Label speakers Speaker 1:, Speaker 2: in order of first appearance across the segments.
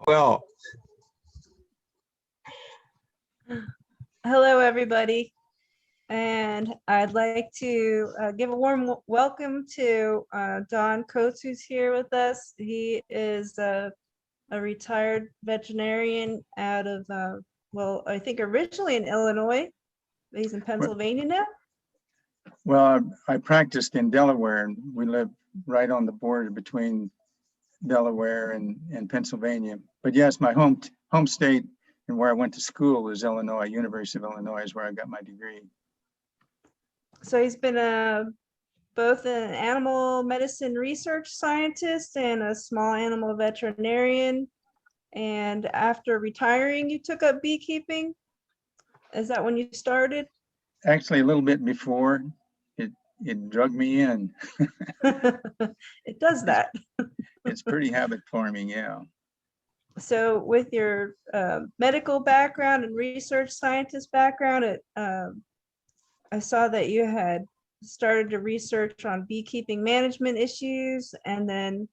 Speaker 1: Well,
Speaker 2: hello, everybody. And I'd like to give a warm welcome to Don Coates, who's here with us. He is a retired veterinarian out of, well, I think originally in Illinois, but he's in Pennsylvania now.
Speaker 3: Well, I practiced in Delaware, and we live right on the border between Delaware and Pennsylvania. But yes, my home state and where I went to school is Illinois. University of Illinois is where I got my degree.
Speaker 2: So he's been both an animal medicine research scientist and a small animal veterinarian. And after retiring, you took up beekeeping. Is that when you started?
Speaker 3: Actually, a little bit before. It drug me in.
Speaker 2: It does that.
Speaker 3: It's pretty habit forming, yeah.
Speaker 2: So with your medical background and research scientist background, I saw that you had started to research on beekeeping management issues, and then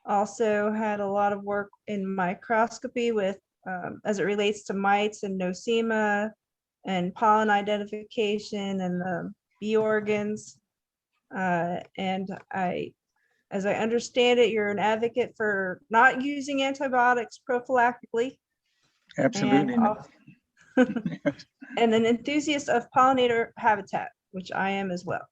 Speaker 2: also had a lot of work in microscopy with as it relates to mites and Nosema and pollen identification and the bee organs. And as I understand it, you're an advocate for not using antibiotics prophylactically.
Speaker 3: Absolutely.
Speaker 2: And an enthusiast of pollinator habitat, which I am as well.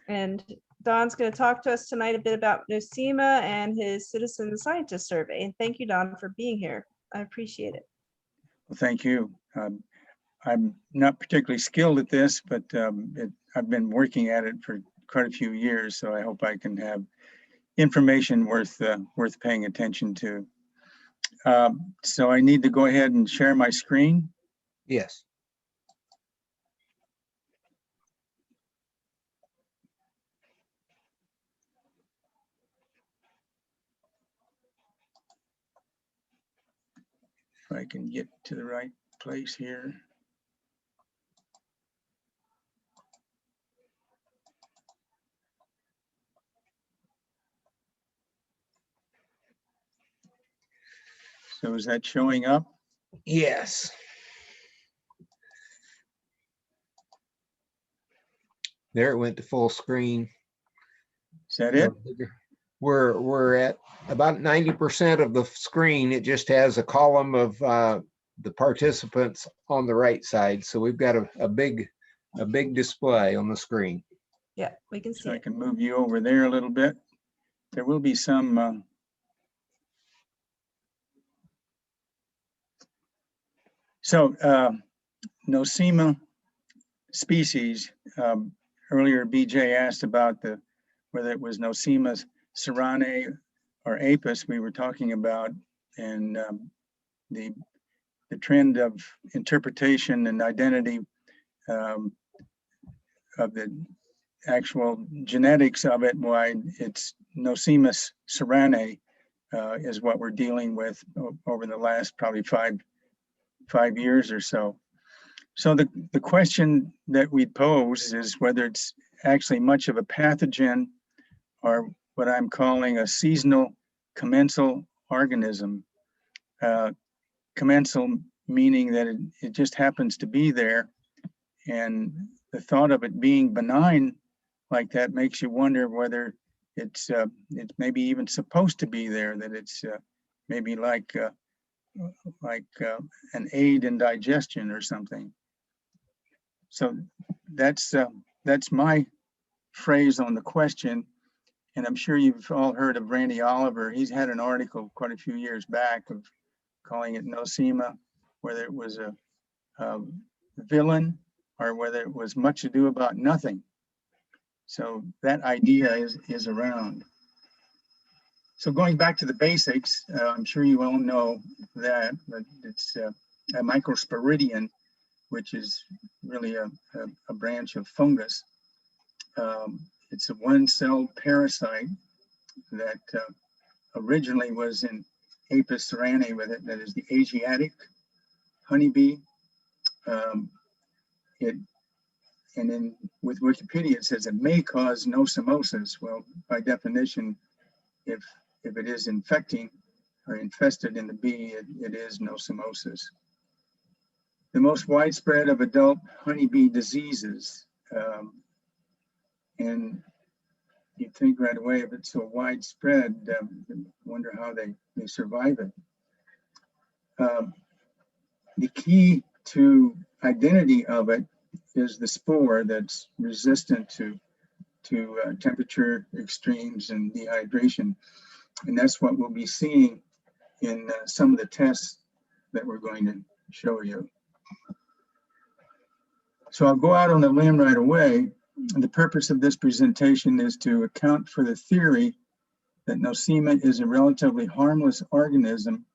Speaker 2: And Don's going to talk to us tonight a bit about Nosema and his citizen scientist survey. And thank you, Don, for being here. I appreciate it.
Speaker 3: Well, thank you. I'm not particularly skilled at this, but I've been working at it for quite a few years, so I hope I can have information worth paying attention to. So I need to go ahead and share my screen.
Speaker 1: yes.
Speaker 3: If I can get to the right place here. So is that showing up?
Speaker 1: Yes. There it went to full screen.
Speaker 3: Is that it?
Speaker 1: We're at about 90% of the screen. It just has a column of the participants on the right side. So we've got a big display on the screen.
Speaker 2: Yeah, we can see
Speaker 3: So I
Speaker 2: it.
Speaker 3: can move you over there a little bit. There will be some Nosema species. Earlier, BJ asked about whether it was Nosema serranae or apis we were talking about, and the trend of interpretation and identity of the actual genetics of it, why it's Nosema serranae is what we're dealing with over the last probably five years or so. So the question that we pose is whether it's actually much of a pathogen or what I'm calling a seasonal commensal organism. Commensal meaning that it just happens to be there, and the thought of it being benign like that makes you wonder whether it's maybe even supposed to be there, that it's maybe like an aid in digestion or something. So that's my phrase on the question. And I'm sure you've all heard of Randy Oliver. He's had an article quite a few years back of calling it Nosema, whether it was a villain or whether it was much ado about nothing. So that idea is around. So going back to the basics, I'm sure you all know that, but it's a microsporidian, which is really a branch of fungus. It's a one-celled parasite that originally was in Apis ceranae with it, that is the Asiatic honeybee. And then with Wikipedia, it says it may cause nosemosis. Well, by definition, if it is infecting, are infested in the bee, it is nosemosis. The most widespread of adult honeybee diseases, and you think right away, if it's so widespread, wonder how they survive it. The key to identity of it is the spore that's resistant to temperature extremes and dehydration. And that's what we'll be seeing in some of the tests that we're going to show you. So I'll go out on a limb right away. The purpose of this presentation is to account for the theory that Nosema is a relatively harmless organism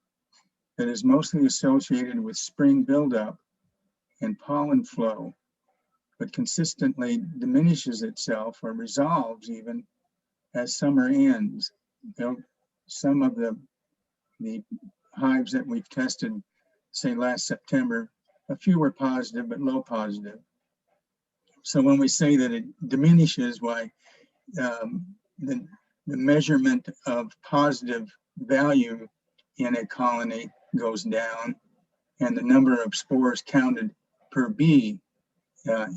Speaker 3: that is mostly associated with spring buildup and pollen flow, but consistently diminishes itself or resolves even as summer ends. Some of the hives that we've tested, say last September, a few were positive, but low positive. So when we say that it diminishes, why the measurement of positive value in a colony goes down, and the number of spores counted per bee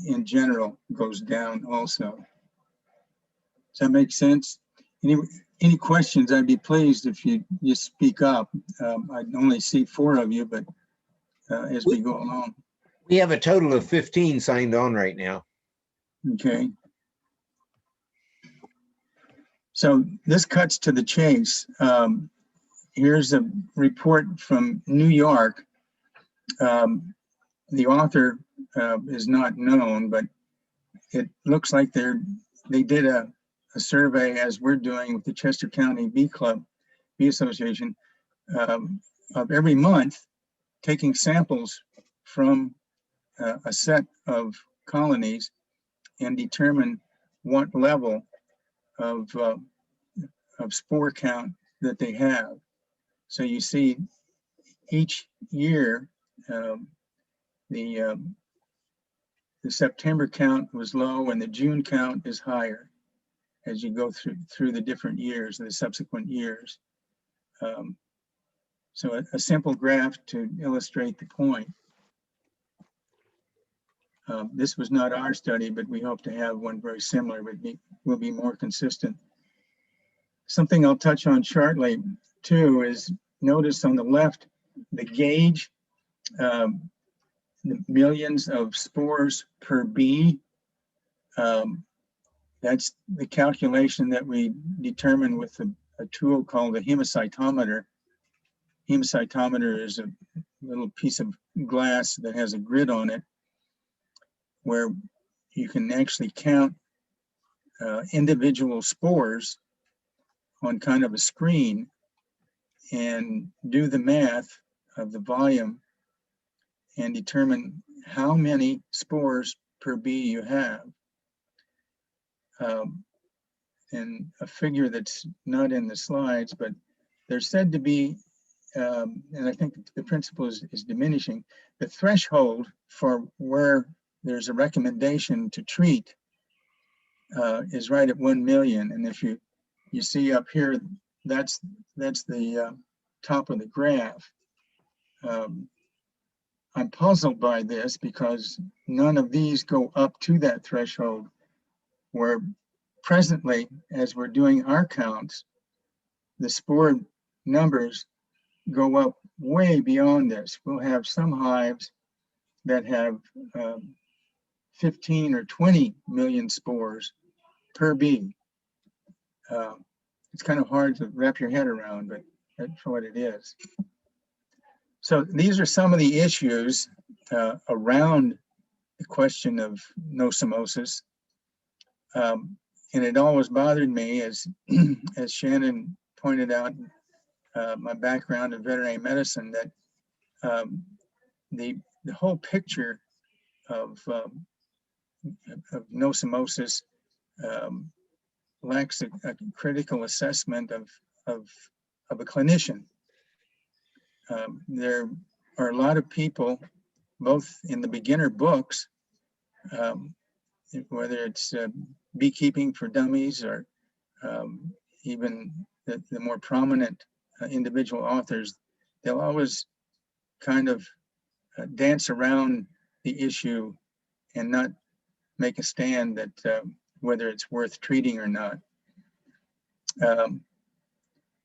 Speaker 3: in general goes down also. Does that make sense? Any questions? I'd be pleased if you just speak up. I only see 4 of you, but as we go along.
Speaker 1: We have a total of 15 signed on right now.
Speaker 3: Okay. So this cuts to the chase. Here's a report from New York. The author is not known, but it looks like they did a survey, as we're doing with the Chester County Bee Club, Bee Association, of every month, taking samples from a set of colonies and determine what level of spore count that they have. So you see each year, the September count was low and the June count is higher as you go through the different years, the subsequent years. So a simple graph to illustrate the point. This was not our study, but we hope to have one very similar, but will be more consistent. Something I'll touch on shortly too is, notice on the left, the gauge, the millions of spores per bee. That's the calculation that we determine with a tool called a hemocytometer. Hemocytometer is a little piece of glass that has a grid on it, where you can actually count individual spores on kind of a screen and do the math of the volume and determine how many spores per bee you have. And a figure that's not in the slides, but they're said to be, and I think the principle is diminishing, the threshold for where there's a recommendation to treat is right at 1 million. And if you see up here, that's the top of the graph. I'm puzzled by this because none of these go up to that threshold, where presently, as we're doing our counts, the spore numbers go up way beyond this. We'll have some hives that have 15 or 20 million spores per bee. It's kind of hard to wrap your head around, but that's what it is. So these are some of the issues around the question of nosemosis. And it always bothered me, as Shannon pointed out, my background in veterinary medicine, that the whole picture of nosemosis lacks a critical assessment of a clinician. There are a lot of people, both in the beginner books, whether it's Beekeeping for Dummies or even the more prominent individual authors, they'll always kind of dance around the issue and not make a stand that whether it's worth treating or not.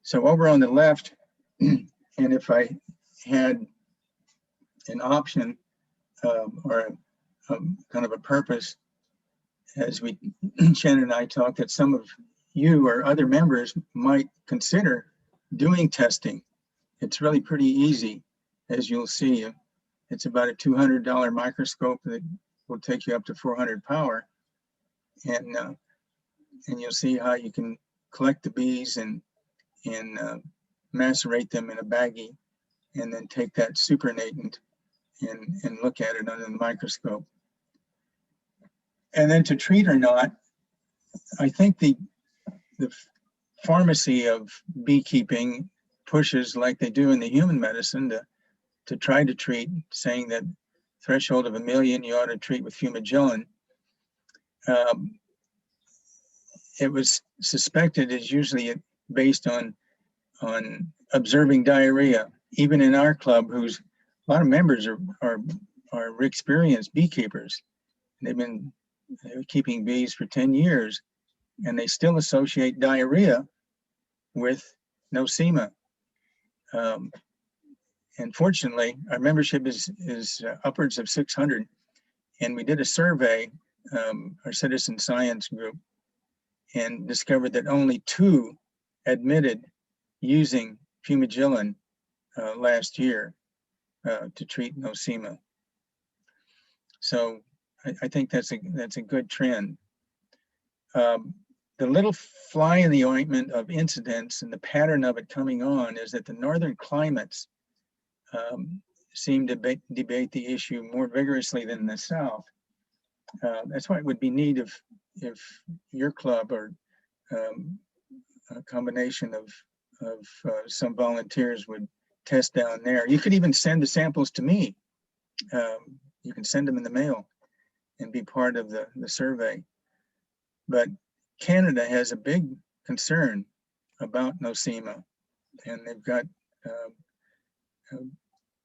Speaker 3: So over on the left, and if I had an option or kind of a purpose, as Shannon and I talked, that some of you or other members might consider doing testing. It's really pretty easy, as you'll see. It's about a $200 microscope that will take you up to 400 power, and you'll see how you can collect the bees and macerate them in a baggie, and then take that supernatant and look at it under the microscope. And then to treat or not, I think the pharmacy of beekeeping pushes, like they do in the human medicine, to try to treat, saying that threshold of 1 million you ought to treat with fumagillin. It was suspected is usually based on observing diarrhea. Even in our club, whose a lot of members are experienced beekeepers. They've been keeping bees for 10 years, and they still associate diarrhea with Nosema. And fortunately, our membership is upwards of 600, and we did a survey, our citizen science group, and discovered that only 2 admitted using fumagillin last year to treat Nosema. So I think that's a good trend. The little fly in the ointment of incidents and the pattern of it coming on is that the northern climates seem to debate the issue more vigorously than the south. That's why it would be neat if your club or a combination of some volunteers would test down there. You could even send the samples to me. You can send them in the mail and be part of the survey. But Canada has a big concern about Nosema, and they've got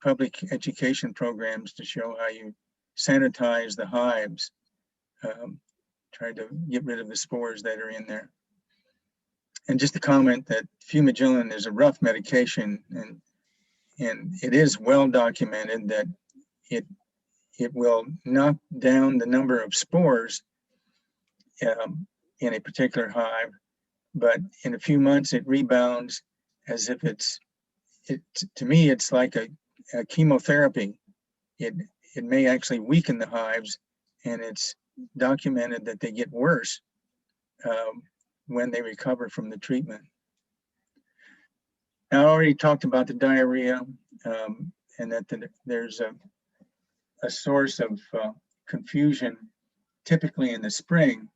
Speaker 3: public education programs to show how you sanitize the hives, try to get rid of the spores that are in there. And just to comment that fumagillin is a rough medication, and it is well documented that it will knock down the number of spores in a particular hive, but in a few months it rebounds as if to me, it's like a chemotherapy. It may actually weaken the hives, and it's documented that they get worse when they recover from the treatment. Now, I already talked about the diarrhea and that there's a source of confusion typically in the spring.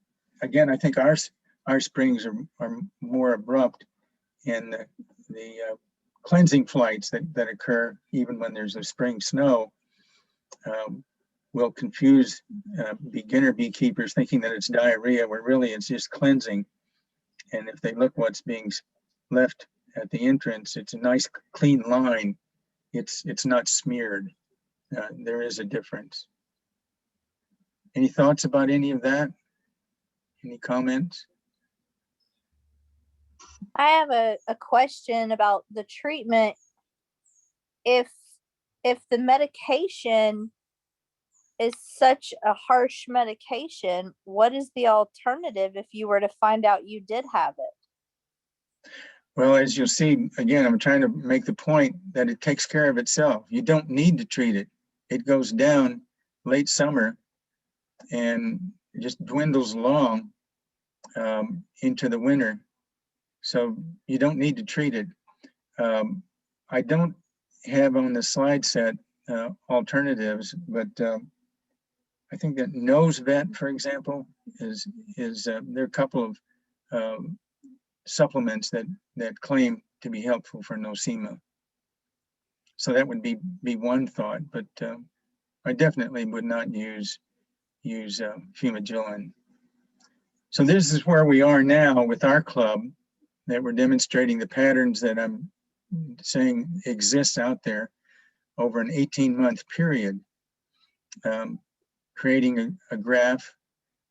Speaker 3: Again, I think our springs are more abrupt, and the cleansing flights that occur even when there's a spring snow will confuse beginner beekeepers thinking that it's diarrhea, where really it's just cleansing. And if they look what's being left at the entrance, it's a nice clean line. It's not smeared. There is a difference. Any thoughts about any of that? Any comments?
Speaker 4: I have a question about the treatment. If the medication is such a harsh medication, what is the alternative if you were to find out you did have it?
Speaker 3: Well, as you'll see, again, I'm trying to make the point that it takes care of itself. You don't need to treat it. It goes down late summer and it just dwindles along into the winter. So you don't need to treat it. I don't have on the slide set alternatives, but I think that Nose Vet, for example, is there are a couple of supplements that claim to be helpful for Nosema. So that would be one thought, but I definitely would not use fumagillin. So this is where we are now with our club, that we're demonstrating the patterns that I'm saying exists out there over an 18-month period, creating a graph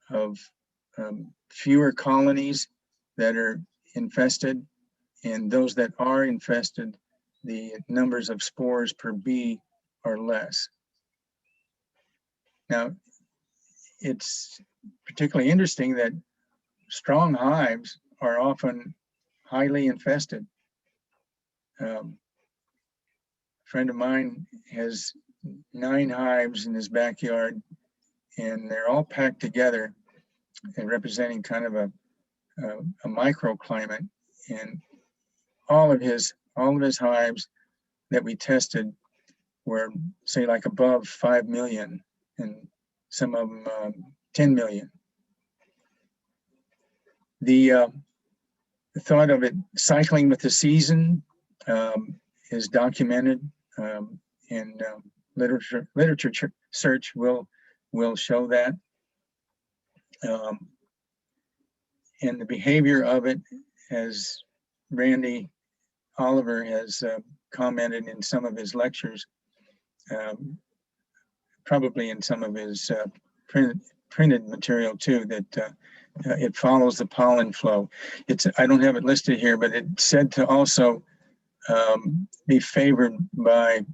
Speaker 3: of fewer colonies that are infested, and those that are infested, the numbers of spores per bee are less. Now, it's particularly interesting that strong hives are often highly infested. A friend of mine has 9 hives in his backyard, and they're all packed together and representing kind of a microclimate. And all of his hives that we tested were, say, like above 5 million, and some of them 10 million. The thought of it cycling with the season is documented, and literature search will show that. And the behavior of it, as Randy Oliver has commented in some of his lectures, probably in some of his printed material too, that it follows the pollen flow. I don't have it listed here, but it's said to also be favored by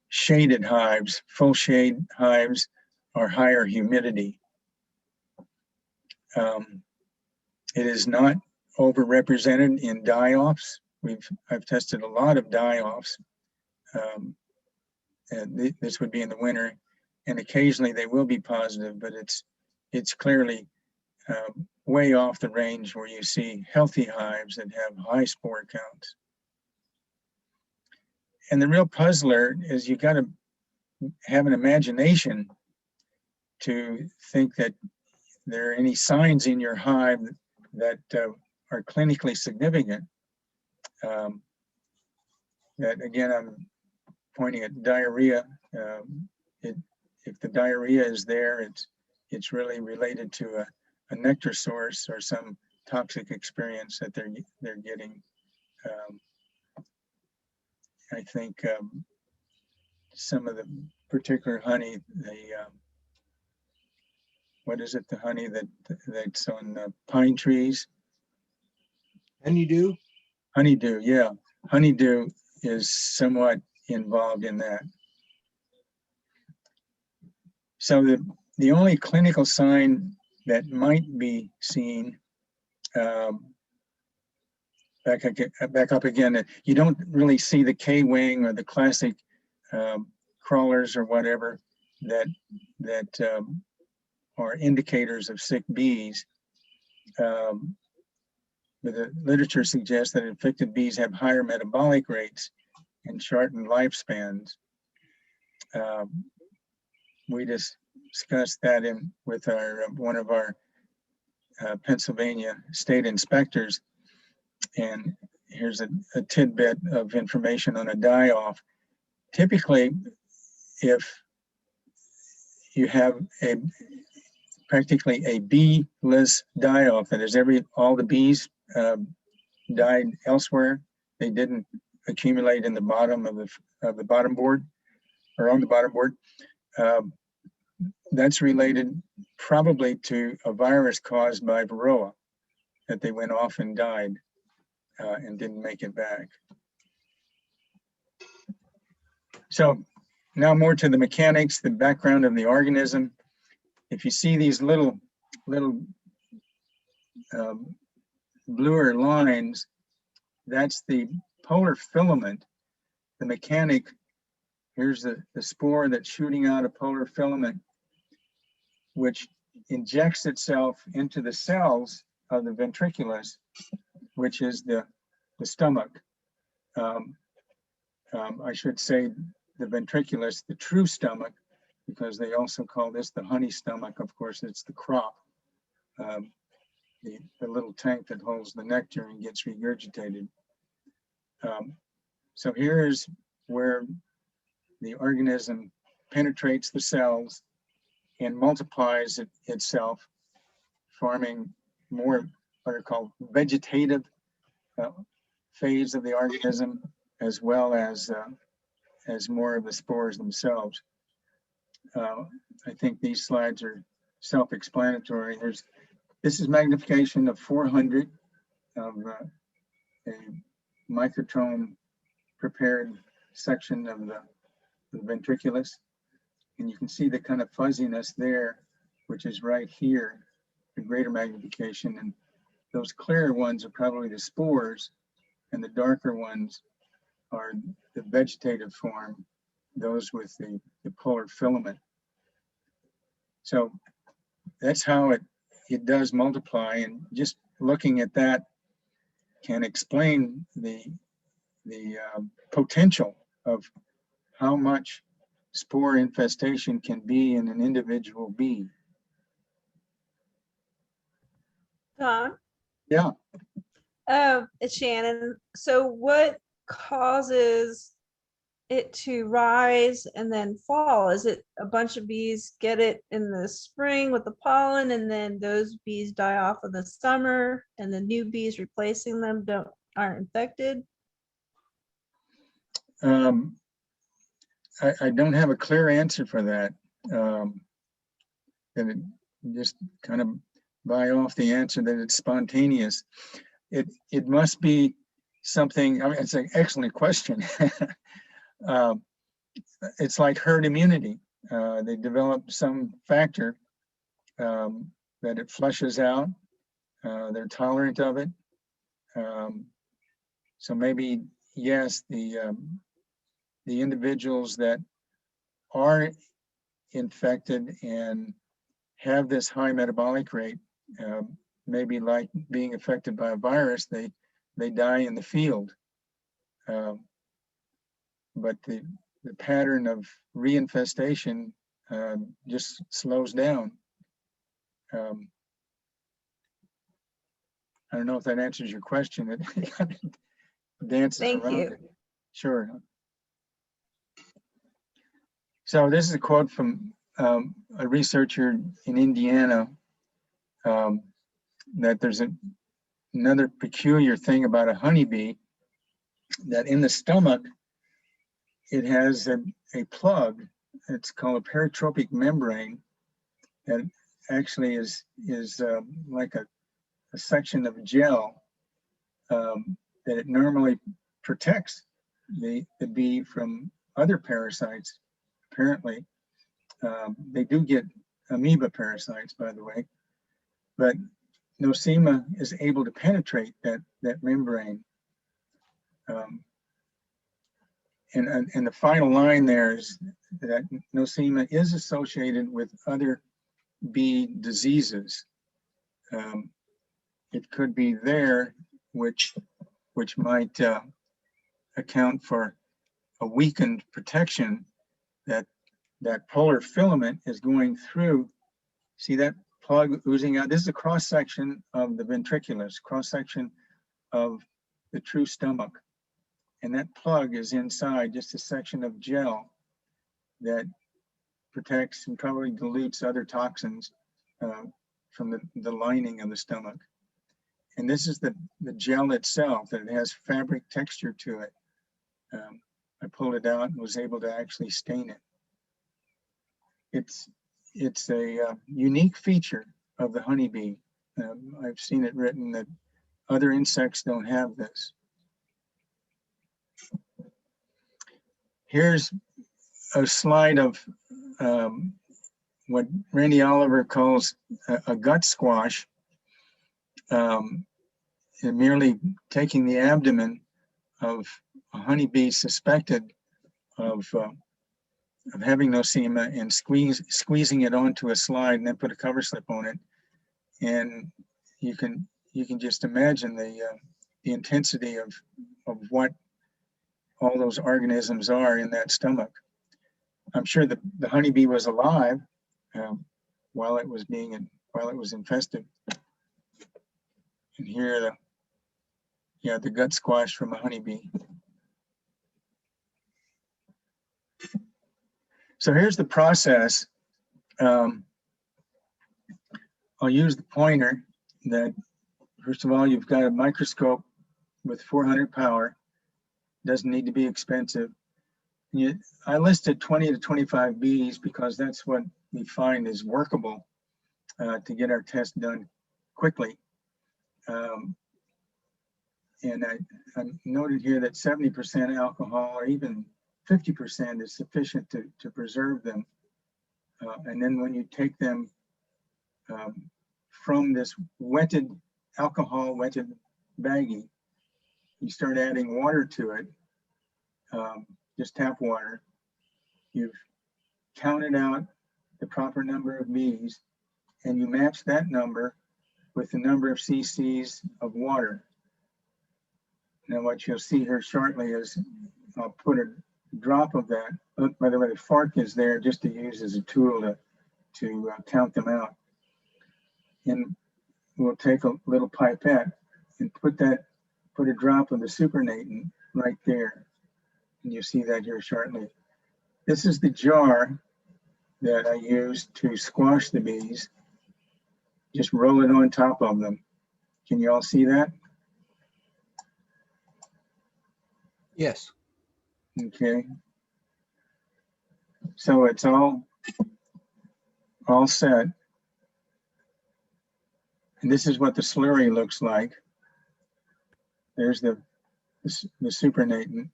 Speaker 3: shaded hives. Full shade hives are higher humidity. It is not overrepresented in die-offs. I've tested a lot of die-offs, and this would be in the winter, and occasionally they will be positive, but it's clearly way off the range where you see healthy hives that have high spore counts. And the real puzzler is you got to have an imagination to think that there are any signs in your hive that are clinically significant. That again, I'm pointing at diarrhea. If the diarrhea is there, it's really related to a nectar source or some toxic experience that they're getting. I think some of the particular honey, what is it? The honey that's on pine trees.
Speaker 1: Honeydew?
Speaker 3: Honeydew, yeah. Honeydew is somewhat involved in that. So the only clinical sign that might be seen, back up again, you don't really see the K-wing or the classic crawlers or whatever that are indicators of sick bees. But the literature suggests that infected bees have higher metabolic rates and shortened lifespans. We discussed that with one of our Pennsylvania state inspectors, and here's a tidbit of information on a die-off. Typically, if you have practically a bee-less die-off, that is, all the bees died elsewhere, they didn't accumulate in the bottom of the bottom board or on the bottom board. That's related probably to a virus caused by Varroa, that they went off and died and didn't make it back. So now more to the mechanics, the background of the organism. If you see these little bluer lines, that's the polar filament. The mechanic, here's the spore that's shooting out a polar filament, which injects itself into the cells of the ventriculus, which is the stomach. I should say the ventriculus, the true stomach, because they also call this the honey stomach. Of course, it's the crop, the little tank that holds the nectar and gets regurgitated. So here's where the organism penetrates the cells and multiplies itself, forming more what are called vegetative phase of the organism, as well as more of the spores themselves. I think these slides are self-explanatory. This is magnification of 400 of a microtome prepared section of the ventriculus. And you can see the kind of fuzziness there, which is right here, the greater magnification. And those clearer ones are probably the spores, and the darker ones are the vegetative form, those with the polar filament. So that's how it does multiply, and just looking at that can explain the potential of how much spore infestation can be in an individual bee.
Speaker 2: Don?
Speaker 3: Yeah.
Speaker 2: It's Shannon. So what causes it to rise and then fall? Is it a bunch of bees get it in the spring with the pollen, and then those bees die off in the summer, and the new bees replacing them aren't infected?
Speaker 3: I don't have a clear answer for that. And it just kind of buy off the answer that it's spontaneous. It must be something. I mean, it's an excellent question. It's like herd immunity. They develop some factor that it flushes out. They're tolerant of it. So maybe, yes, the individuals that are infected and have this high metabolic rate, maybe like being affected by a virus, they die in the field. But the pattern of reinfestation just slows down. I don't know if that answers your question. It dances
Speaker 2: Thank
Speaker 3: around
Speaker 2: you.
Speaker 3: it. Sure. So this is a quote from a researcher in Indiana, that there's another peculiar thing about a honeybee, that in the stomach, it has a plug. It's called a paratropic membrane that actually is like a section of gel that it normally protects the bee from other parasites. Apparently, they do get amoeba parasites, by the way, but Nosema is able to penetrate that membrane. And the final line there is that Nosema is associated with other bee diseases. It could be there, which might account for a weakened protection that polar filament is going through. See that plug oozing out? This is a cross section of the ventriculus, cross section of the true stomach. And that plug is inside just a section of gel that protects and probably dilutes other toxins from the lining of the stomach. And this is the gel itself, that it has fabric texture to it. I pulled it out and was able to actually stain it. It's a unique feature of the honeybee. I've seen it written that other insects don't have this. Here's a slide of what Randy Oliver calls a gut squash, and merely taking the abdomen of a honeybee suspected of having Nosema and squeezing it onto a slide, and then put a cover slip on it. And you can just imagine the intensity of what all those organisms are in that stomach. I'm sure the honeybee was alive while it was infested. And here the gut squash from a honeybee. So here's the process. I'll use the pointer. That first of all, you've got a microscope with 400 power, Doesn't need to be expensive. I listed 20 to 25 bees because that's what we find is workable to get our test done quickly. And I noted here that 70% alcohol or even 50% is sufficient to preserve them. And then when you take them from this alcohol wetted baggie, you start adding water to it, just tap water. You've counted out the proper number of bees, and you match that number with the number of cc's of water. Now what you'll see here shortly is I'll put a drop of that. By the way, the fork is there just to use as a tool to count them out. And we'll take a little pipette and put a drop of the supernatant right there. And you'll see that here shortly. This is the jar that I use to squash the bees. Just roll it on top of them. Can you all see that?
Speaker 1: Yes.
Speaker 3: Okay. So it's all set. And this is what the slurry looks like. There's the supernatant.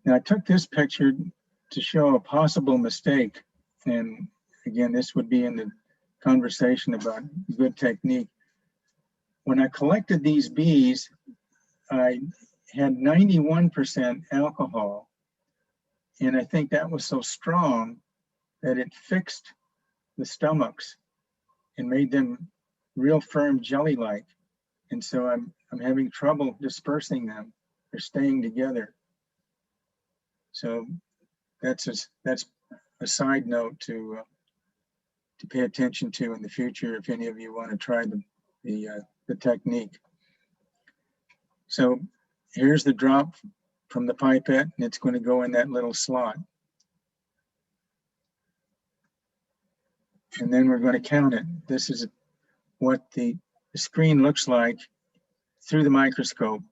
Speaker 3: Now I took this picture to show a possible mistake. And again, this would be in the conversation about good technique. When I collected these bees, I had 91% alcohol. And I think that was so strong that it fixed the stomachs and made them real firm jelly-like. And so I'm having trouble dispersing them. They're staying together. So that's a side note to pay attention to in the future if any of you want to try the technique. So here's the drop from the pipette, and it's going to go in that little slot. And then we're going to count it. This is what the screen looks like through the microscope.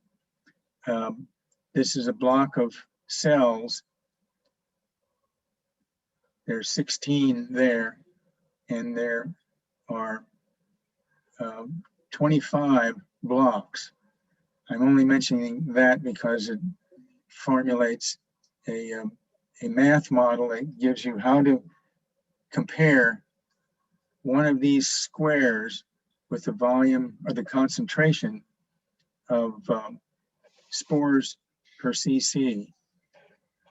Speaker 3: This is a block of cells. There's 16 there, and there are 25 blocks. I'm only mentioning that because it formulates a math model that gives you how to compare one of these squares with the volume or the concentration of spores per cc.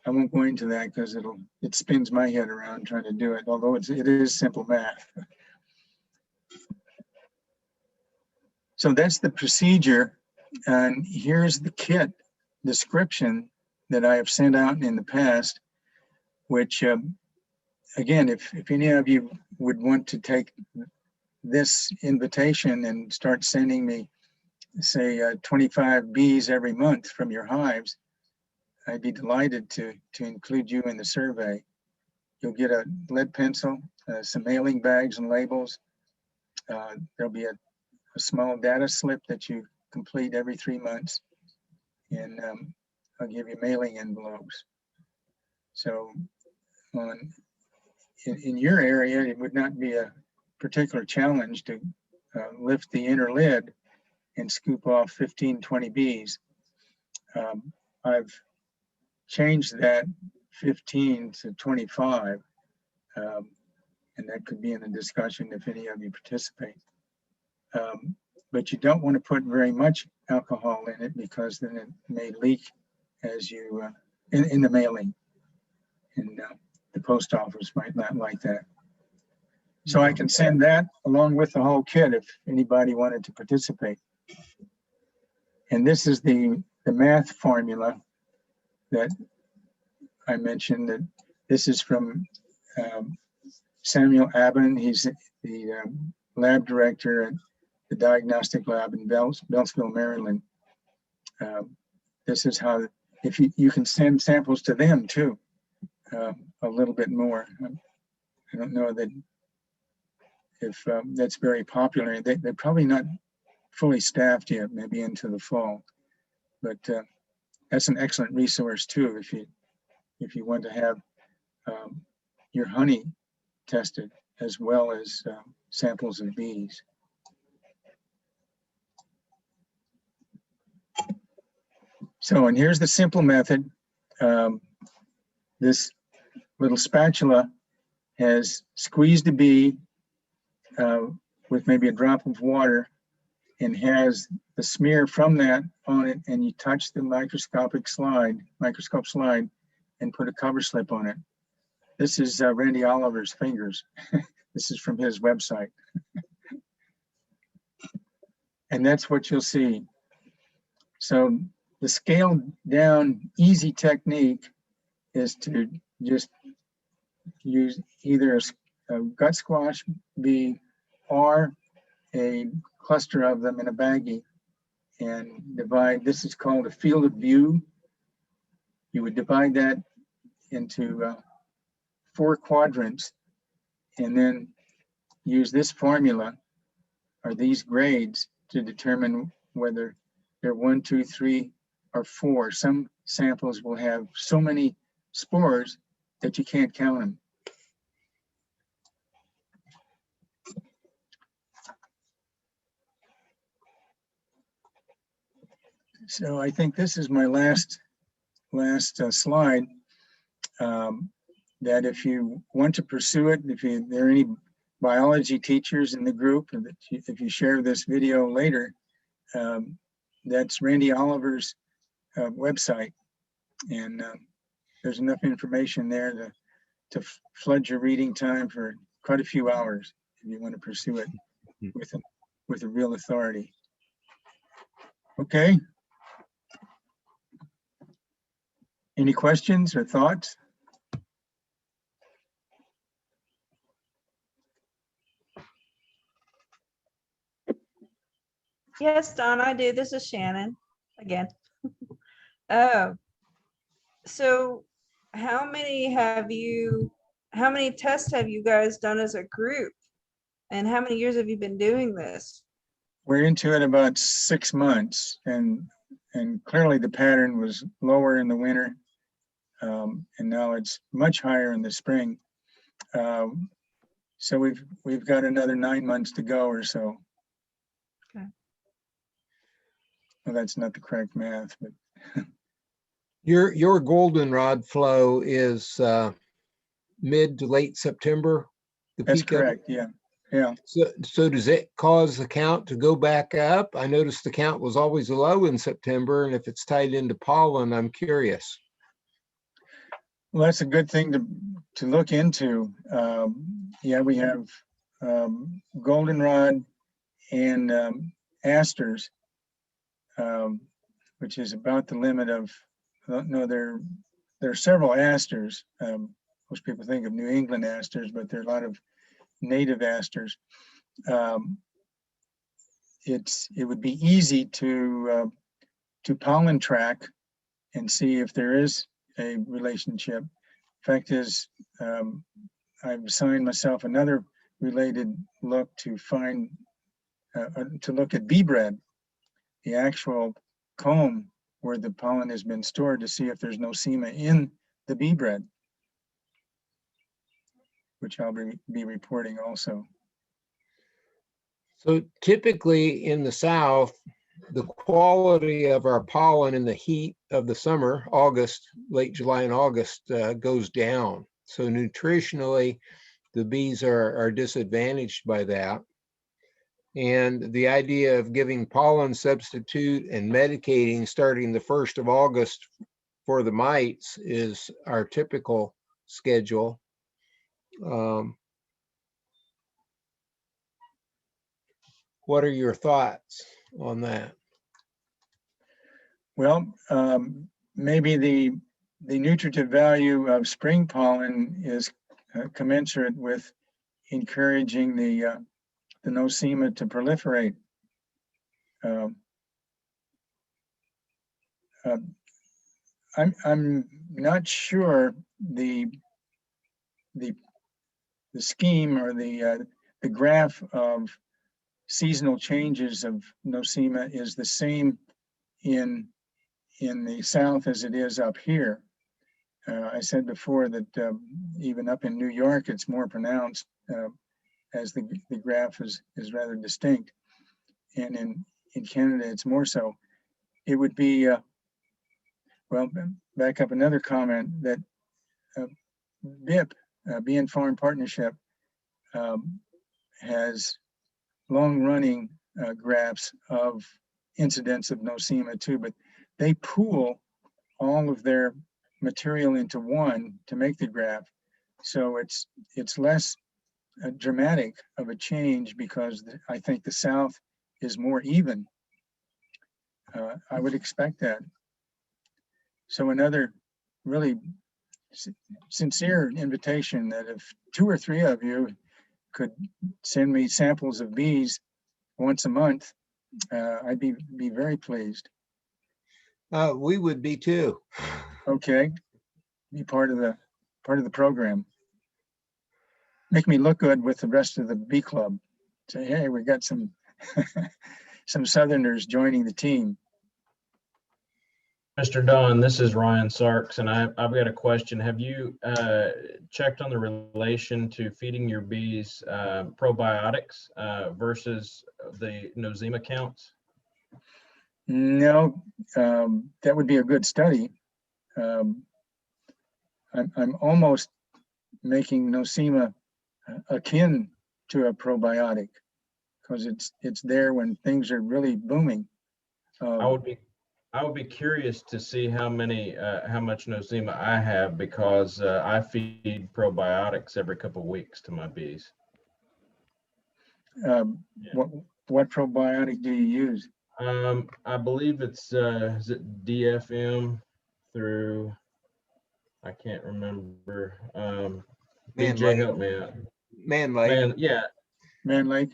Speaker 3: I won't go into that because it spins my head around trying to do it, although it is simple math. So that's the procedure, and here's the kit description that I have sent out in the past, which again, if any of you would want to take this invitation and start sending me, say, 25 bees every month from your hives, I'd be delighted to include you in the survey. You'll get a lead pencil, some mailing bags and labels. There'll be a small data slip that you complete every 3 months, and I'll give you mailing envelopes. So in your area, it would not be a particular challenge to lift the inner lid and scoop off 15, 20 bees. I've changed that 15 to 25, and that could be in a discussion if any of you participate. But you don't want to put very much alcohol in it because then it may leak as you in the mailing, and the post office might not like that. So I can send that along with the whole kit if anybody wanted to participate. And this is the math formula that I mentioned. That this is from Samuel Aben. He's the lab director at the diagnostic lab in Beltsville, Maryland. This is how, if you can send samples to them too, a little bit more. I don't know that if that's very popular. They're probably not fully staffed yet, maybe into the fall, but that's an excellent resource too, if you want to have your honey tested as well as samples of bees. So, and here's the simple method. This little spatula has squeezed a bee with maybe a drop of water and has the smear from that on it, and you touch the microscope slide and put a cover slip on it. This is Randy Oliver's fingers. This is from his website. And that's what you'll see. So the scaled down easy technique is to just use either a gut squash bee or a cluster of them in a baggie and divide. This is called a field of view. You would divide that into 4 quadrants and then use this formula or these grades to determine whether they're 1, 2, 3, or 4. Some samples will have so many spores that you can't count them. So I think this is my last slide. That if you want to pursue it, if there are any biology teachers in the group, and if you share this video later, that's Randy Oliver's website, and there's enough information there to flood your reading time for quite a few hours if you want to pursue it with a real authority. Okay. Any questions or thoughts?
Speaker 2: Yes, Don, I do. This is Shannon again. So how many tests have you guys done as a group? And how many years have you been doing this?
Speaker 3: We're into it about 6 months, and clearly the pattern was lower in the winter, and now it's much higher in the spring. So we've got another 9 months to go or so.
Speaker 2: Okay.
Speaker 3: Well, that's not the correct math, but
Speaker 1: Your goldenrod flow is mid to late September.
Speaker 3: that's correct. Yeah. Yeah.
Speaker 1: So does it cause the count to go back up? I noticed the count was always low in September, and if it's tied into pollen, I'm curious.
Speaker 3: Well, that's a good thing to look into. Yeah, we have goldenrod and asters, which is about the limit of, no, there are several asters. Most people think of New England asters, but there are a lot of native asters. It would be easy to pollen track and see if there is a relationship. Fact is, I've assigned myself another related look to find to look at bee bread, the actual comb where the pollen has been stored, to see if there's Nosema in the bee bread, which I'll be reporting also.
Speaker 1: So typically in the South, the quality of our pollen in the heat of the summer, August, late July and August, goes down. So nutritionally, the bees are disadvantaged by that. And the idea of giving pollen substitute and medicating starting the 1st of August for the mites is our typical schedule. What are your thoughts on that?
Speaker 3: Well, maybe the nutritive value of spring pollen is commensurate with encouraging the Nosema to proliferate. I'm not sure the scheme or the graph of seasonal changes of Nosema is the same in in the south as it is up here. I said before that even up in New York, it's more pronounced as the graph is rather distinct. And in Canada, it's more so. It would be, well, back up another comment that BIP, Bee and Farm Partnership, has long-running graphs of incidents of Nosema too, but they pool all of their material into one to make the graph. So it's less dramatic of a change because I think the South is more even. I would expect that. So another really sincere invitation that if 2 or 3 of you could send me samples of bees once a month, I'd be very pleased.
Speaker 1: We would be too.
Speaker 3: Okay, be part of the program. Make me look good with the rest of the bee club. Say, hey, we got some some Southerners joining the team.
Speaker 5: Mr. Don, this is Ryan Sarks, and I've got a question. Have you checked on the relation to feeding your bees probiotics versus the Nosema counts?
Speaker 3: No, that would be a good study. I'm almost making Nosema akin to a probiotic because it's there when things are really booming.
Speaker 5: I would be curious to see how much Nosema I have because I feed probiotics every couple of weeks to my bees.
Speaker 3: What probiotic do you use?
Speaker 5: I believe it's is it DVM through, I can't remember.
Speaker 1: Man
Speaker 5: BJ,
Speaker 1: Lake.
Speaker 5: help me out.
Speaker 1: Man Lake.
Speaker 5: Yeah.
Speaker 3: Man Lake?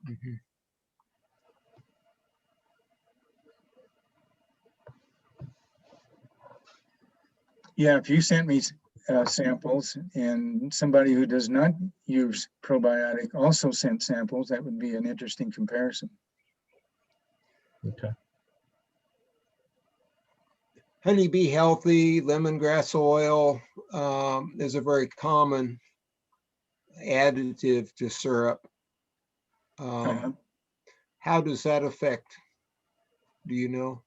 Speaker 1: Mhm.
Speaker 3: Yeah, if you sent me samples and somebody who does not use probiotic also sent samples, that would be an interesting comparison.
Speaker 5: Okay.
Speaker 1: Honeybee Healthy, lemongrass oil is a very common additive to syrup. How does that affect? Do you know?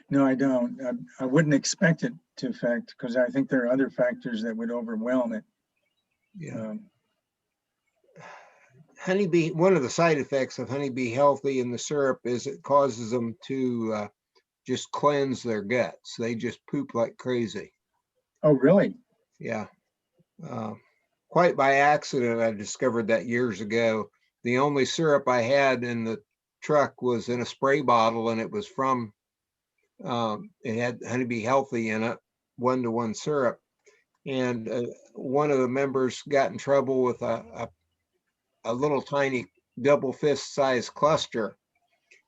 Speaker 3: No, I don't. I wouldn't expect it to affect because I think there are other factors that would overwhelm it.
Speaker 1: Yeah. Honeybee, one of the side effects of Honeybee Healthy in the syrup is it causes them to just cleanse their guts. They just poop like crazy.
Speaker 3: Oh, really?
Speaker 1: Yeah. Quite by accident, I discovered that years ago. The only syrup I had in the truck was in a spray bottle, and it was from, it had Honeybee Healthy in it, 1-to-1 syrup. And one of the members got in trouble with a little tiny double fist size cluster.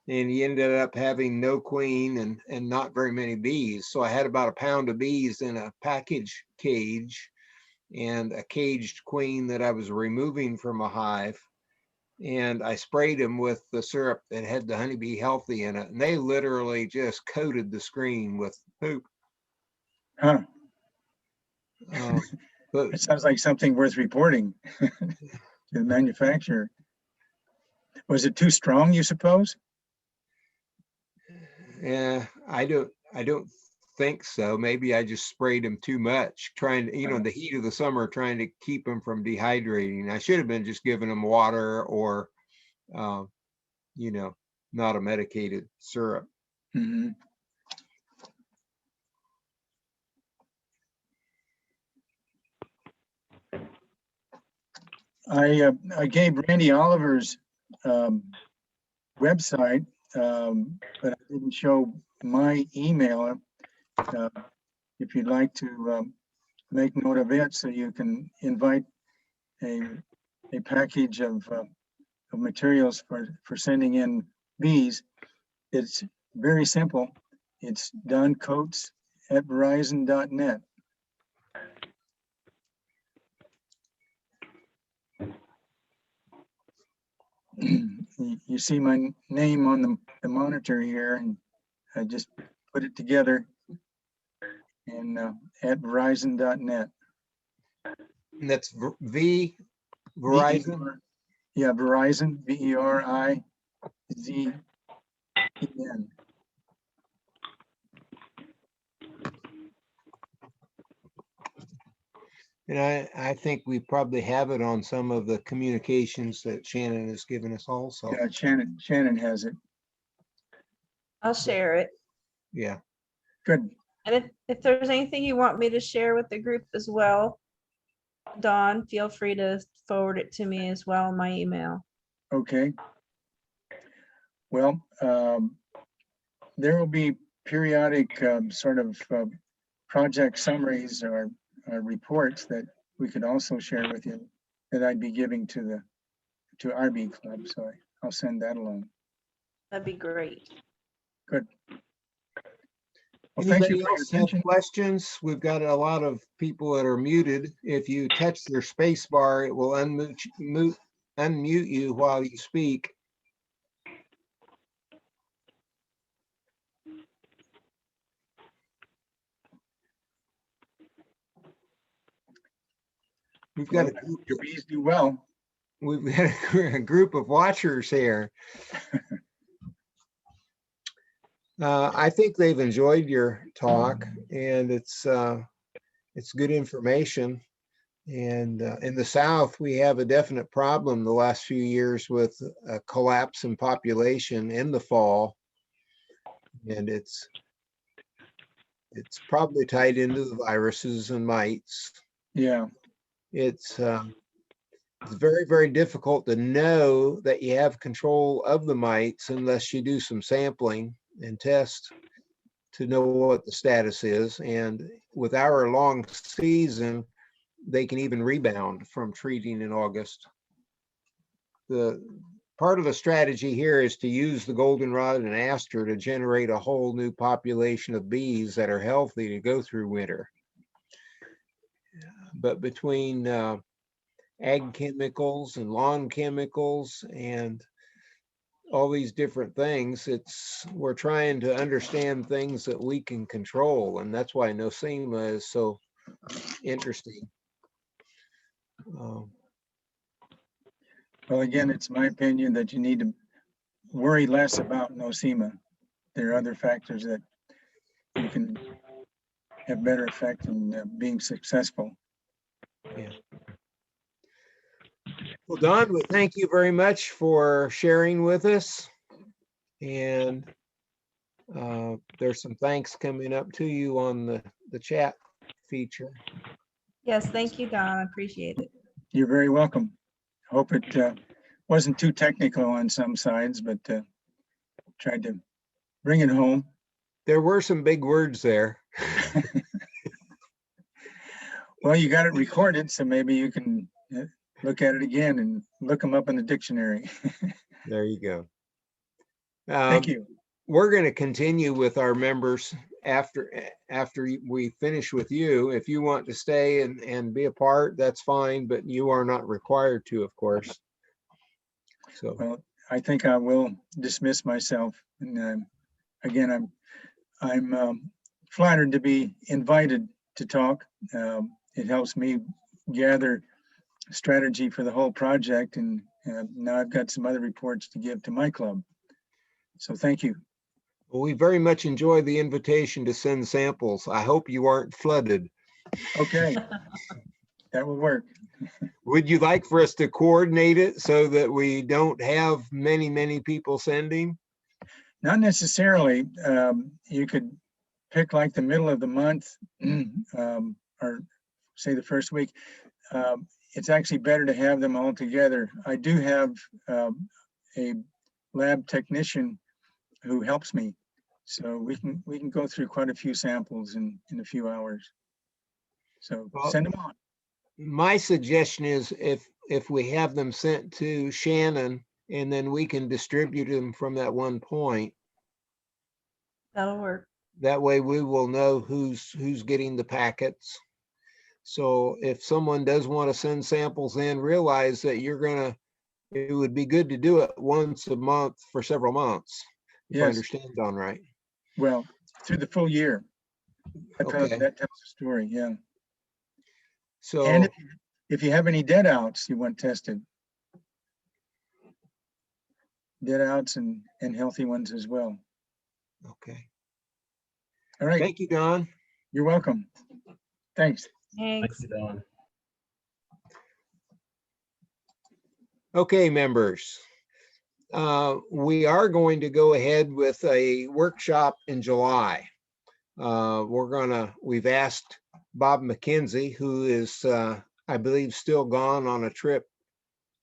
Speaker 1: And he ended up having no queen and not very many bees. So I had about a pound of bees in a package cage and a caged queen that I was removing from a hive. And I sprayed them with the syrup that had the Honeybee Healthy in it. And they literally just coated the screen with poop.
Speaker 3: Huh.
Speaker 1: But
Speaker 3: It sounds like something worth reporting to the manufacturer. Was it too strong, you suppose?
Speaker 1: yeah, I don't think so. Maybe I just sprayed them too much, trying to, the heat of the summer, trying to keep them from dehydrating. I should have been just giving them water or, not a medicated syrup.
Speaker 3: Mm-hmm. I gave Randy Oliver's website, but I didn't show my email. If you'd like to make note of it, so you can invite a package of materials for sending in bees. It's very simple. It's doncoates@verizon.net. You see my name on the monitor here, and I just put it together and at verizon.net.
Speaker 1: And that's Verizon.
Speaker 3: Yeah, Verizon, Verizon.
Speaker 1: And I think we probably have it on some of the communications that Shannon has given us also.
Speaker 3: Yeah, Shannon has it.
Speaker 2: I'll share it.
Speaker 1: Yeah.
Speaker 3: Good.
Speaker 2: And if there's anything you want me to share with the group as well, Dawn, feel free to forward it to me as well in my email.
Speaker 3: Okay. Well, there will be periodic sort of project summaries or reports that we could also share with you that I'd be giving to our bee club. So I'll send that along.
Speaker 2: That'd be great.
Speaker 3: Good. Well, thank you
Speaker 1: Anybody
Speaker 3: for your
Speaker 1: else have
Speaker 3: attention.
Speaker 1: questions? We've got a lot of people that are muted. If you touch their space bar, it will unmute you while you speak. We've got
Speaker 3: Your bees do well.
Speaker 1: a group of watchers here. I think they've enjoyed your talk, and it's good information. And in the South, we have a definite problem the last few years with a collapse in population in the fall, and it's probably tied into the viruses and mites.
Speaker 3: Yeah.
Speaker 1: It's very, very difficult to know that you have control of the mites unless you do some sampling and test to know what the status is. And with our long season, they can even rebound from treating in August. The part of the strategy here is to use the goldenrod and aster to generate a whole new population of bees that are healthy to go through winter. But between ag chemicals and lawn chemicals and all these different things, we're trying to understand things that we can control, and that's why Nosema is so interesting.
Speaker 3: Well, again, it's my opinion that you need to worry less about Nosema. There are other factors that you can have better effect in being successful.
Speaker 1: Yeah. Well, Don, we thank you very much for sharing with us. And there's some thanks coming up to you on the chat feature.
Speaker 2: Yes, thank you, Don. I appreciate it.
Speaker 3: You're very welcome. Hope it wasn't too technical on some sides, but tried to bring it home.
Speaker 1: There were some big words there.
Speaker 3: Well, you got it recorded, so maybe you can look at it again and look them up in the dictionary.
Speaker 1: There you go.
Speaker 3: Thank you.
Speaker 1: We're going to continue with our members after we finish with you. If you want to stay and be a part, that's fine, but you are not required to, of course. So,
Speaker 3: Well, I think I will dismiss myself. And again, I'm flattered to be invited to talk. It helps me gather strategy for the whole project, and now I've got some other reports to give to my club. So thank you.
Speaker 1: well, we very much enjoy the invitation to send samples. I hope you aren't flooded.
Speaker 3: Okay, that will work.
Speaker 1: Would you like for us to coordinate it so that we don't have many people sending?
Speaker 3: Not necessarily. You could pick like the middle of the month, or say the first week. It's actually better to have them all together. I do have a lab technician who helps me, so we can go through quite a few samples in a few hours. So
Speaker 1: Well,
Speaker 3: send them on.
Speaker 1: my suggestion is if we have them sent to Shannon and then we can distribute them from that one point,
Speaker 2: That'll work.
Speaker 1: that way we will know who's getting the packets. So if someone does want to send samples in, realize that it would be good to do it once a month for several months, if I
Speaker 3: Yes.
Speaker 1: understand Don right.
Speaker 3: Well, through the full year.
Speaker 1: Okay.
Speaker 3: That tells the story, yeah.
Speaker 1: So,
Speaker 3: And if you have any dead outs, you want tested. Dead outs and healthy ones as well.
Speaker 1: okay.
Speaker 3: All right,
Speaker 1: Thank you, Don.
Speaker 3: you're welcome. Thanks.
Speaker 5: Thank
Speaker 2: Thanks.
Speaker 5: you, Don.
Speaker 1: Okay, members. We are going to go ahead with a workshop in July. We've asked Bob McKenzie, who is, I believe, still gone on a trip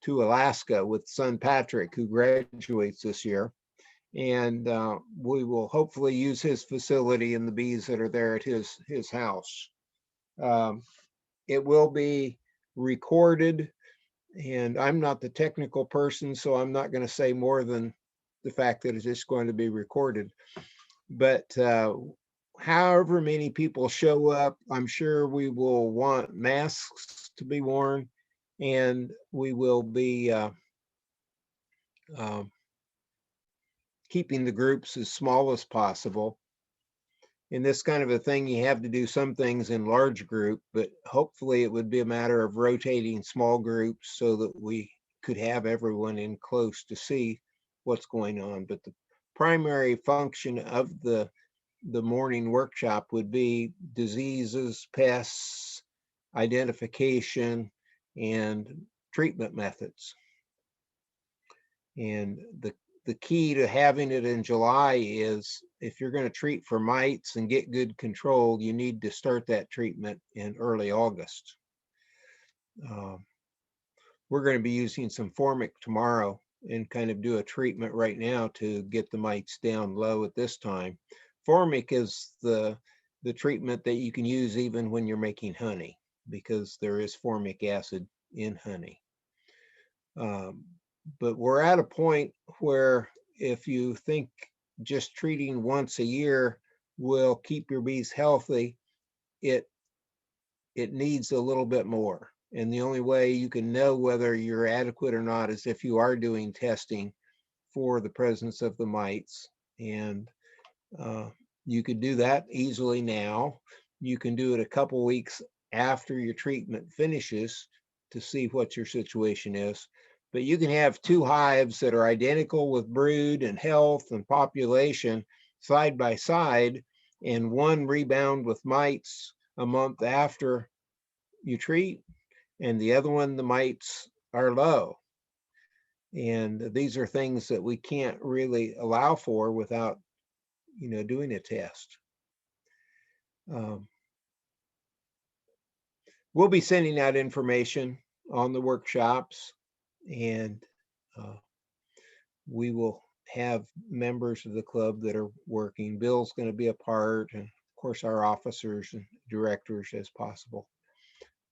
Speaker 1: to Alaska with son Patrick, who graduates this year. And we will hopefully use his facility and the bees that are there at his house. It will be recorded, and I'm not the technical person, so I'm not going to say more than the fact that it's just going to be recorded. But however many people show up, I'm sure we will want masks to be worn, and we will be keeping the groups as small as possible. In this kind of a thing, you have to do some things in large group, but hopefully it would be a matter of rotating small groups so that we could have everyone in close to see what's going on. But the primary function of the morning workshop would be diseases, pests, identification, and treatment methods. And the key to having it in July is if you're going to treat for mites and get good control, you need to start that treatment in early August. We're going to be using some formic tomorrow and kind of do a treatment right now to get the mites down low at this time. Formic is the treatment that you can use even when you're making honey, because there is formic acid in honey. But we're at a point where if you think just treating once a year will keep your bees healthy, it needs a little bit more. And the only way you can know whether you're adequate or not is if you are doing testing for the presence of the mites. And you could do that easily now. You can do it a couple weeks after your treatment finishes to see what your situation is. But you can have two hives that are identical with brood and health and population side by side, and one rebound with mites a month after you treat, and the other one, the mites are low. And these are things that we can't really allow for without, doing a test. We'll be sending out information on the workshops, and we will have members of the club that are working. Bill's going to be a part, and of course our officers and directors as possible.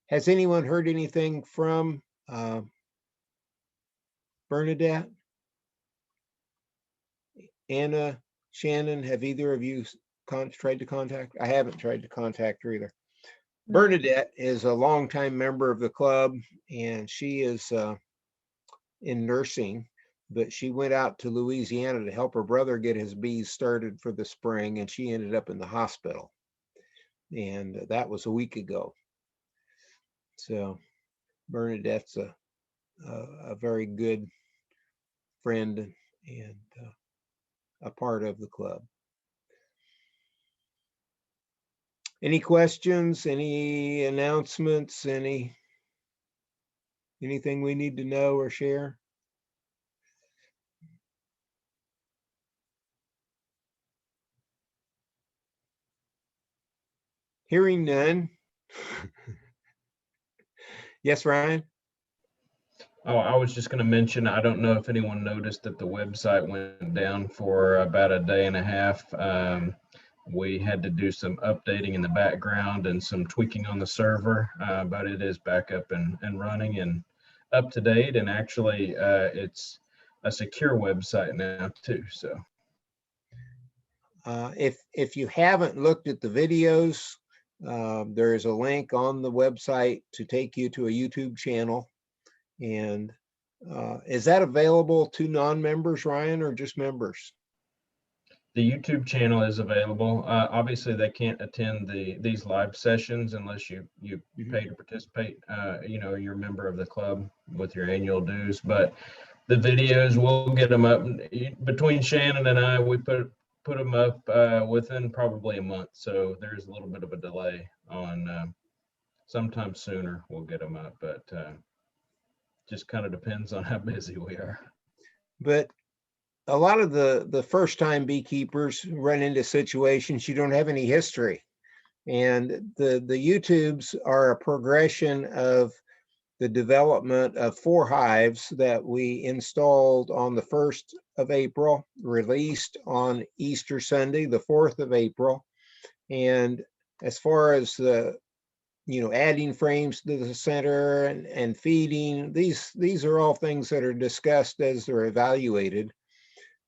Speaker 1: Has anyone heard anything from Bernadette? Anna, Shannon, have either of you tried to contact? I haven't tried to contact her either.
Speaker 2: No.
Speaker 1: Bernadette is a longtime member of the club, and she is in nursing, but she went out to Louisiana to help her brother get his bees started for the spring, and she ended up in the hospital. And that was a week ago. So Bernadette's a very good friend and a part of the club. Any questions, any announcements, anything we need to know or share? Hearing none. Yes, Ryan?
Speaker 5: Oh, I was just going to mention, I don't know if anyone noticed that the website went down for about a day and a half. We had to do some updating in the background and some tweaking on the server, but it is back up and running and up to date. And actually, it's a secure website now too. So
Speaker 1: If you haven't looked at the videos, there is a link on the website to take you to a YouTube channel. And is that available to non-members, Ryan, or just members?
Speaker 5: The YouTube channel is available. Obviously, they can't attend these live sessions unless you
Speaker 1: Mhm.
Speaker 5: pay to participate. You're a member of the club with your annual dues. But the videos, we'll get them up between Shannon and I. We put them up within probably a month. So there's a little bit of a delay on. Sometime sooner we'll get them up, but just kind of depends on how busy we are.
Speaker 1: But a lot of the first time beekeepers run into situations you don't have any history. And the YouTubes are a progression of the development of 4 hives that we installed on the 1st of April, released on Easter Sunday, the 4th of April. And as far as the adding frames to the center and feeding, these are all things that are discussed as they're evaluated.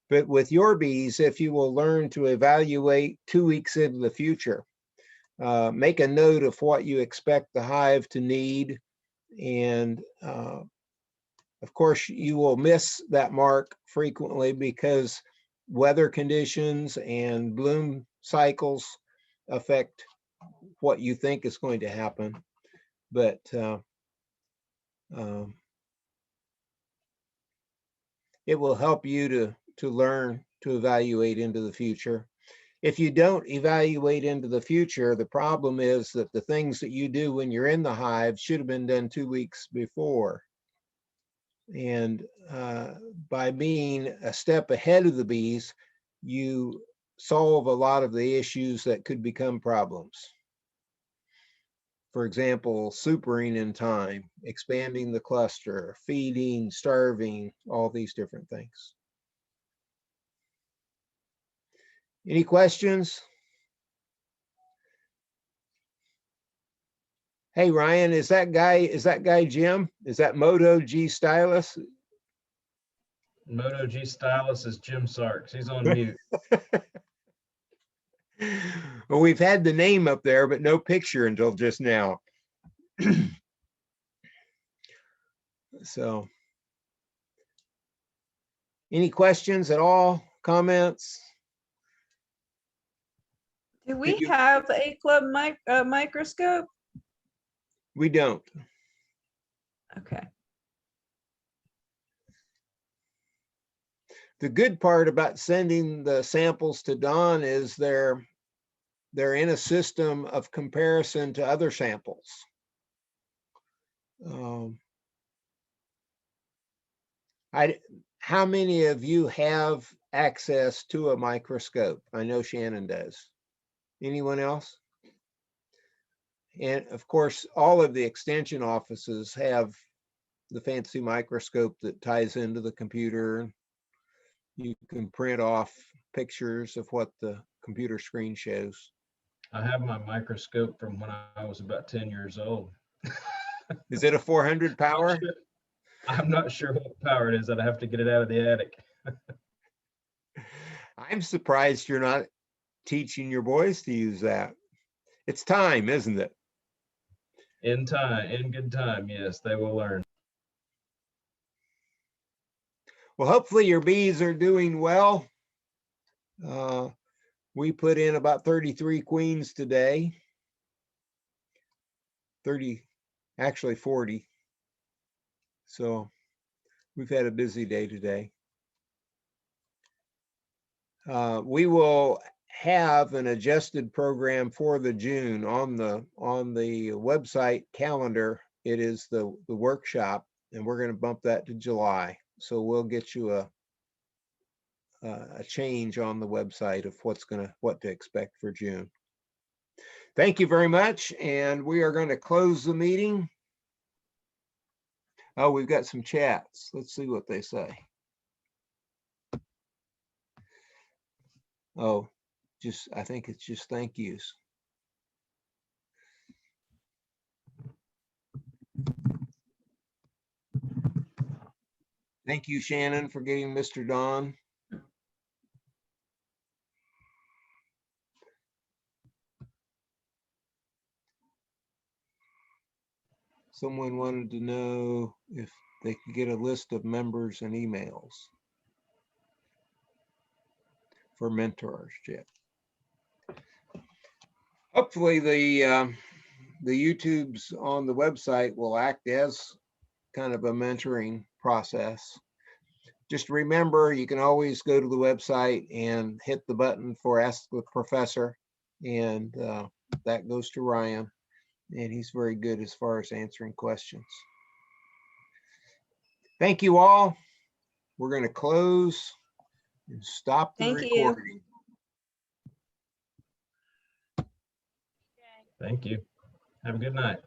Speaker 1: But with your bees, if you will learn to evaluate 2 weeks into the future, make a note of what you expect the hive to need. And of course, you will miss that mark frequently because weather conditions and bloom cycles affect what you think is going to happen. But it will help you to learn to evaluate into the future. If you don't evaluate into the future, the problem is that the things that you do when you're in the hive should have been done 2 weeks before. And by being a step ahead of the bees, you solve a lot of the issues that could become problems. For example, supering in time, expanding the cluster, feeding, starving, all these different things. Any questions? Hey, Ryan, is that guy Jim? Is that Moto G Stylus?
Speaker 5: Moto G Stylus is Jim Sarks. He's on mute.
Speaker 1: Well, we've had the name up there, but no picture until just now. So, any questions at all? Comments?
Speaker 2: Do we
Speaker 1: you-
Speaker 2: have a club microscope?
Speaker 1: We don't.
Speaker 2: Okay.
Speaker 1: The good part about sending the samples to Don is they're in a system of comparison to other samples. How many of you have access to a microscope? I know Shannon does. Anyone else? And of course, all of the extension offices have the fancy microscope that ties into the computer. You can print off pictures of what the computer screen shows.
Speaker 5: I have my microscope from when I was about 10 years old.
Speaker 1: Is it a 400 power?
Speaker 5: I'm not sure what power it is. I'd have to get it out of the attic.
Speaker 1: I'm surprised you're not teaching your boys to use that. It's time, isn't it?
Speaker 5: In time, in good time, yes, they will learn.
Speaker 1: Well, hopefully your bees are doing well. We put in about 33 queens today. 30, actually 40. So we've had a busy day today. We will have an adjusted program for the June on the website calendar. It is the workshop, and we're going to bump that to July. So we'll get you a change on the website of what to expect for June. Thank you very much, and we are going to close the meeting. Oh, we've got some chats. Let's see what they say. Oh, I think it's just thank yous. Thank you, Shannon, for getting Mr. Don. Someone wanted to know if they could get a list of members and emails. for mentorship. Hopefully the YouTubes on the website will act as kind of a mentoring process. Just remember, you can always go to the website and hit the button for Ask the Professor, and that goes to Ryan, and he's very good as far as answering questions. Thank you all. We're going to close and stop the
Speaker 2: Thank you.
Speaker 1: recording.
Speaker 5: Thank you. Have a good night.